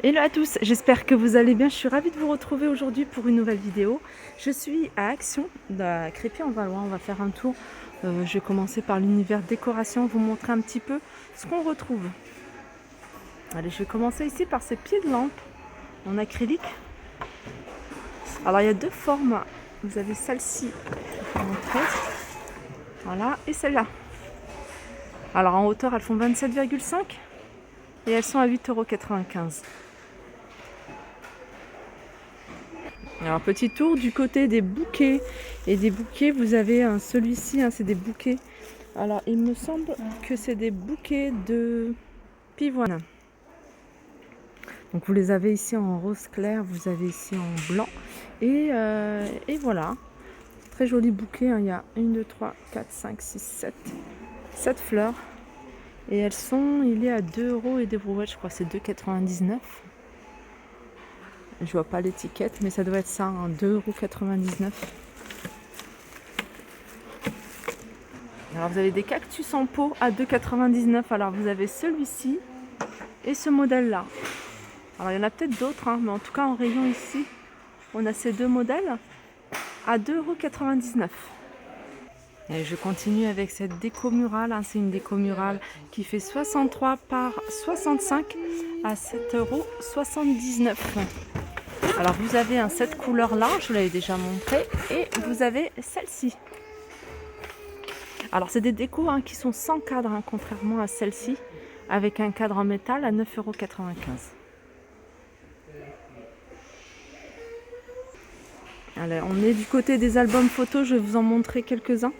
Hello à tous, j'espère que vous allez bien. Je suis ravie de vous retrouver aujourd'hui pour une nouvelle vidéo. Je suis à Action, à Crépy-en-Valois. On va faire un tour. Je vais commencer par l'univers décoration, vous montrer un petit peu ce qu'on retrouve. Allez, je vais commencer ici par ces pieds de lampe en acrylique. Alors il y a deux formes. Vous avez celle-ci, je vais vous montrer. Voilà, et celle-là. Alors en hauteur, elles font 27,5 et elles sont à 8,95 €. Alors petit tour du côté des bouquets. Et des bouquets, vous avez celui-ci, c'est des bouquets. Alors il me semble que c'est des bouquets de pivoine. Donc vous les avez ici en rose clair, vous avez ici en blanc. Et voilà, très joli bouquet. Il y a 1, 2, 3, 4, 5, 6, 7. 7 fleurs. Et elles sont, il est à 2 € et des brouettes, je crois que c'est 2,99 €. Je vois pas l'étiquette, mais ça doit être ça, 2,99 €. Alors vous avez des cactus en pot à 2,99 €. Alors vous avez celui-ci et ce modèle-là. Alors il y en a peut-être d'autres, mais en tout cas en rayon ici, on a ces deux modèles à 2,99 €. Et je continue avec cette déco murale. C'est une déco murale qui fait 63 par 65 à 7,79 €. Alors vous avez cette couleur-là, je vous l'avais déjà montré, et vous avez celle-ci. Alors c'est des décos qui sont sans cadre, contrairement à celle-ci, avec un cadre en métal à 9,95 €. Allez, on est du côté des albums photos, je vais vous en montrer quelques-uns.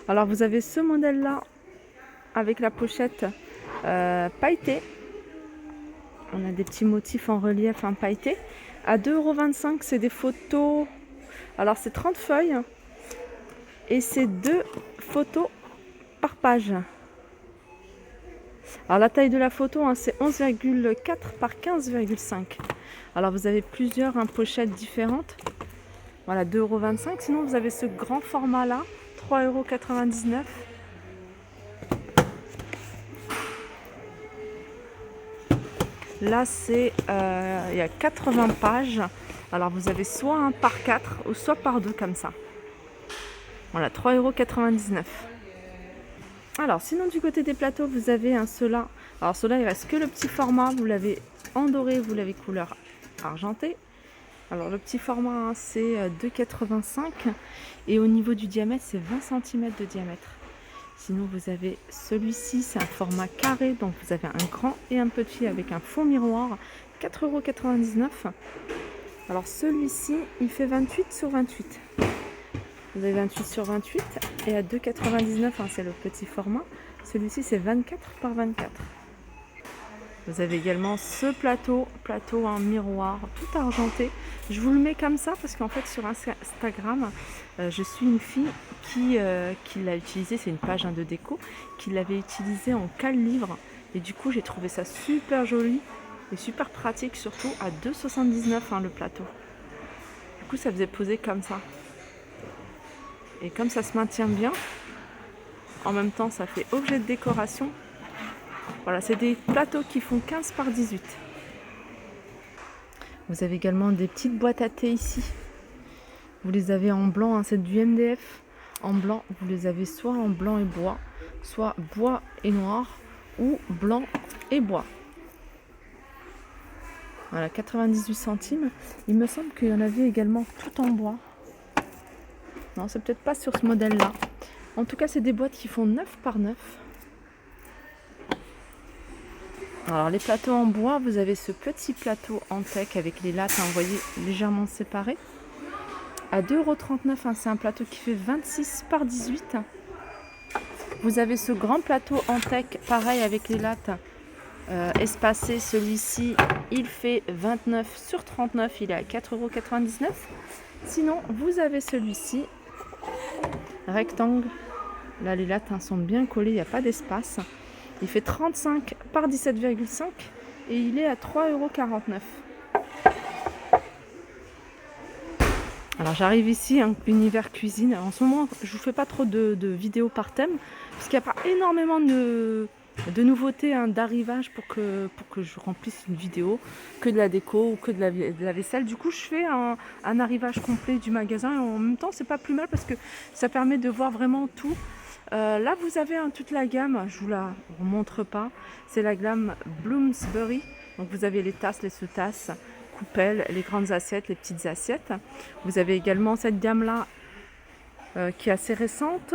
Alors vous avez ce modèle-là avec la pochette pailletée. On a des petits motifs en relief pailletés. À 2,25 €, c'est des photos. Alors c'est 30 feuilles et c'est 2 photos par page. Alors la taille de la photo, c'est 11,4 par 15,5. Alors vous avez plusieurs pochettes différentes. Voilà, 2,25 €. Sinon vous avez ce grand format là, 3,99 €. Là c'est il y a 80 pages. Alors vous avez soit un par 4 ou soit par 2 comme ça. Voilà, 3,99 €. Alors sinon du côté des plateaux, vous avez ceux-là. Alors ceux-là, il reste que le petit format. Vous l'avez en doré, vous l'avez couleur argentée. Alors le petit format, c'est 2,85 € et au niveau du diamètre, c'est 20 cm de diamètre. Sinon vous avez celui-ci, c'est un format carré, donc vous avez un grand et un petit avec un fond miroir, 4,99 €. Alors celui-ci, il fait 28 sur 28. Vous avez 28 sur 28 et à 2,99 €, c'est le petit format. Celui-ci, c'est 24 par 24. Vous avez également ce plateau en miroir, tout argenté. Je vous le mets comme ça parce qu'en fait sur Instagram, je suis une fille qui l'a utilisé, c'est une page de déco, qui l'avait utilisé en cale-livre. Et du coup, j'ai trouvé ça super joli et super pratique, surtout à 2,79 € le plateau. Du coup, ça faisait poser comme ça. Et comme ça se maintient bien, en même temps, ça fait objet de décoration. Voilà, c'est des plateaux qui font 15 par 18. Vous avez également des petites boîtes à thé ici. Vous les avez en blanc, c'est du MDF. En blanc, vous les avez soit en blanc et bois, soit bois et noir, ou blanc et bois. Voilà, 98 centimes. Il me semble qu'il y en avait également tout en bois. Non, c'est peut-être pas sur ce modèle-là. En tout cas, c'est des boîtes qui font 9 par 9. Alors les plateaux en bois, vous avez ce petit plateau en teck avec les lattes, vous voyez, légèrement séparées. À 2,39 €, c'est un plateau qui fait 26 par 18. Vous avez ce grand plateau en teck, pareil avec les lattes espacées. Celui-ci, il fait 29 sur 39, il est à 4,99 €. Sinon, vous avez celui-ci, rectangle. Là, les lattes sont bien collées, il n'y a pas d'espace. Il fait 35 par 17,5 et il est à 3,49 €. Alors j'arrive ici, univers cuisine. En ce moment, je vous fais pas trop de vidéos par thème, parce qu'il n'y a pas énormément de de nouveautés hein, d'arrivage pour que je remplisse une vidéo, que de la déco ou que de la vaisselle. Du coup, je fais un arrivage complet du magasin et en même temps, c'est pas plus mal parce que ça permet de voir vraiment tout. Là, vous avez toute la gamme, je vous la remontre pas, c'est la gamme Bloomsbury. Donc, vous avez les tasses, les sous-tasses, coupelles, les grandes assiettes, les petites assiettes. Vous avez également cette gamme-là qui est assez récente.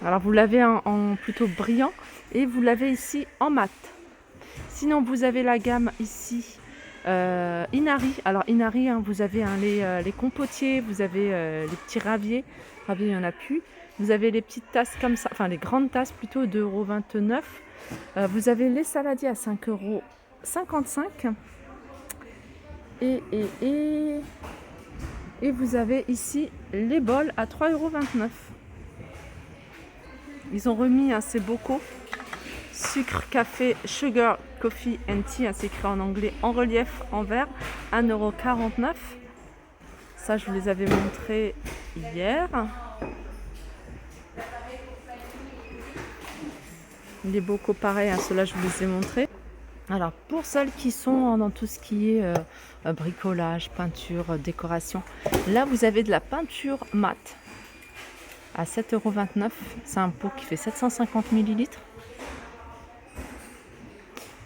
Alors vous l'avez en plutôt brillant et vous l'avez ici en mat. Sinon vous avez la gamme ici Inari. Alors Inari, hein, vous avez les compotiers, vous avez les petits raviers. Raviers il n'y en a plus. Vous avez les petites tasses comme ça, enfin les grandes tasses plutôt 2,29 €. Vous avez les saladiers à 5,55 € et vous avez ici les bols à 3,29 €. Ils ont remis ces bocaux sucre, café, sugar, coffee and tea, c'est écrit en anglais, en relief, en verre, 1,49 €. Ça, je vous les avais montrés hier. Les bocaux pareils, ceux-là, je vous les ai montrés. Alors, pour celles qui sont dans tout ce qui est bricolage, peinture, décoration, là, vous avez de la peinture mat à 7,29 €. C'est un pot qui fait 750 ml.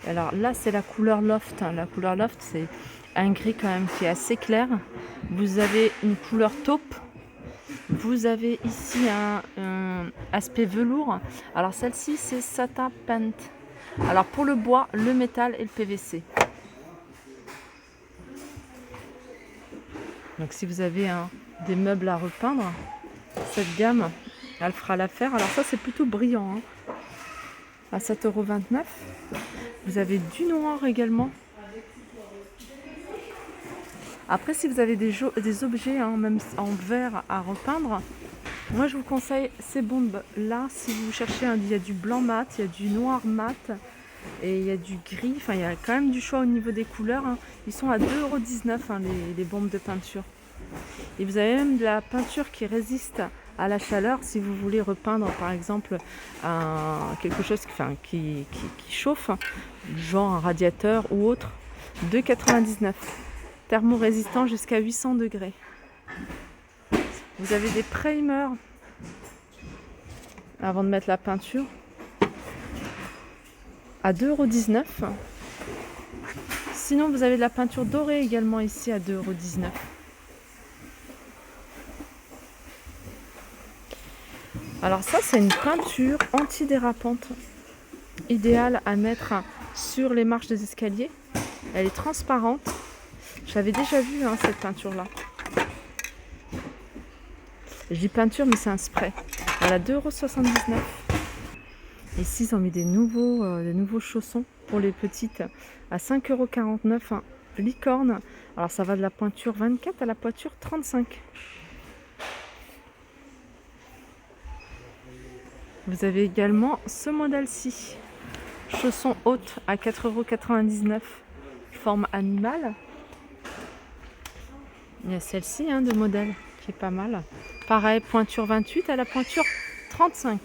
Alors là, c'est la couleur Loft. La couleur Loft, c'est un gris quand même qui est assez clair. Vous avez une couleur taupe. Vous avez ici un aspect velours. Alors celle-ci, c'est Satin Paint. Alors pour le bois, le métal et le PVC. Donc si vous avez des meubles à repeindre, cette gamme, elle fera l'affaire. Alors ça, c'est plutôt brillant, à 7,29 €. Vous avez du noir également. Après, si vous avez des objets, même en verre à repeindre, moi je vous conseille ces bombes là. Si vous cherchez, il y a du blanc mat, il y a du noir mat et il y a du gris. Enfin, il y a quand même du choix au niveau des couleurs. Ils sont à 2,19 € les bombes de peinture. Et vous avez même de la peinture qui résiste à la chaleur si vous voulez repeindre par exemple quelque chose qui chauffe, genre un radiateur ou autre. 2,99 €. Thermorésistant jusqu'à 800 degrés. Vous avez des primers avant de mettre la peinture à 2,19 €. Sinon, vous avez de la peinture dorée également ici à 2,19 €. Alors ça, c'est une peinture antidérapante, idéale à mettre sur les marches des escaliers. Elle est transparente. J'avais déjà vu cette peinture-là. Je dis peinture, mais c'est un spray. Voilà, 2,79 €. Ici, ils ont mis des nouveaux chaussons pour les petites à 5,49 €. Licorne. Alors ça va de la pointure 24 à la pointure 35. Vous avez également ce modèle-ci. Chaussons hautes à 4,99 €. Forme animale. Il y a celle-ci de modèle qui est pas mal. Pareil, pointure 28 à la pointure 35.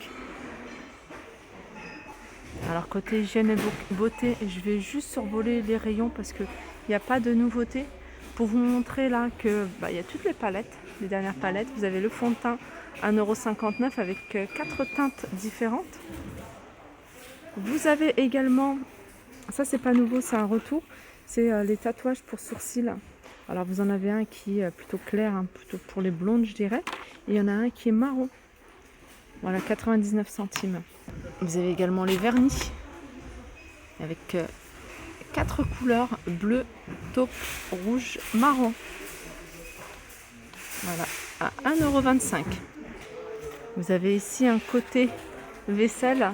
Alors côté hygiène et beauté, je vais juste survoler les rayons parce qu'il n'y a pas de nouveauté. Pour vous montrer là que il y a toutes les palettes, les dernières palettes. Vous avez le fond de teint 1,59 € avec 4 teintes différentes. Vous avez également, ça c'est pas nouveau, c'est un retour, c'est les tatouages pour sourcils. Alors vous en avez un qui est plutôt clair, plutôt pour les blondes je dirais. Et il y en a un qui est marron. Voilà, 99 centimes. Vous avez également les vernis avec 4 couleurs, bleu, taupe, rouge, marron. Voilà, à 1,25 €. Vous avez ici un côté vaisselle,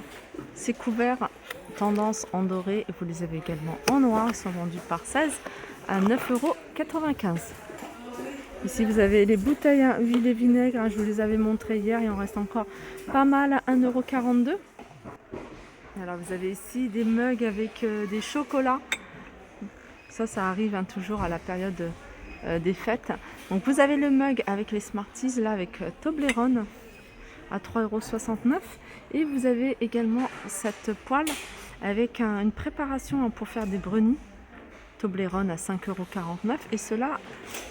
c'est couvert tendance en doré. Et vous les avez également en noir, ils sont vendus par 16 à 9,95 €. Ici vous avez les bouteilles à huile et vinaigre, je vous les avais montrées hier, il en reste encore pas mal à 1,42 €. Alors vous avez ici des mugs avec des chocolats. Ça arrive toujours à la période des fêtes. Donc vous avez le mug avec les Smarties là avec Toblerone à 3,69 €. Et vous avez également cette poêle avec une préparation pour faire des brownies. Toblerone à 5,49 €. Et cela,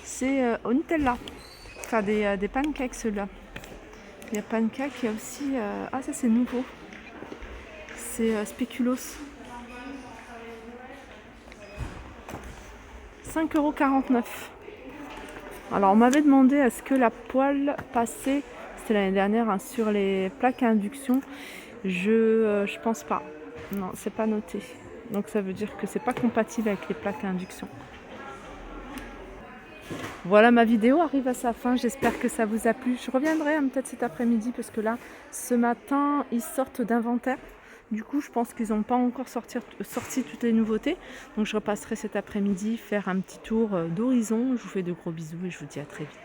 c'est au Nutella. Faire des pancakes, ceux-là. Il y a pancakes, il y a aussi... ah, ça c'est nouveau. C'est spéculoos. 5,49 €. Alors on m'avait demandé à ce que la poêle passait, c'était l'année dernière, hein, sur les plaques à induction. Je pense pas. Non, c'est pas noté. Donc ça veut dire que c'est pas compatible avec les plaques à induction. Voilà, ma vidéo arrive à sa fin, j'espère que ça vous a plu. Je reviendrai peut-être cet après-midi parce que là, ce matin, ils sortent d'inventaire. Du coup, je pense qu'ils n'ont pas encore sorti toutes les nouveautés. Donc je repasserai cet après-midi faire un petit tour d'horizon. Je vous fais de gros bisous et je vous dis à très vite.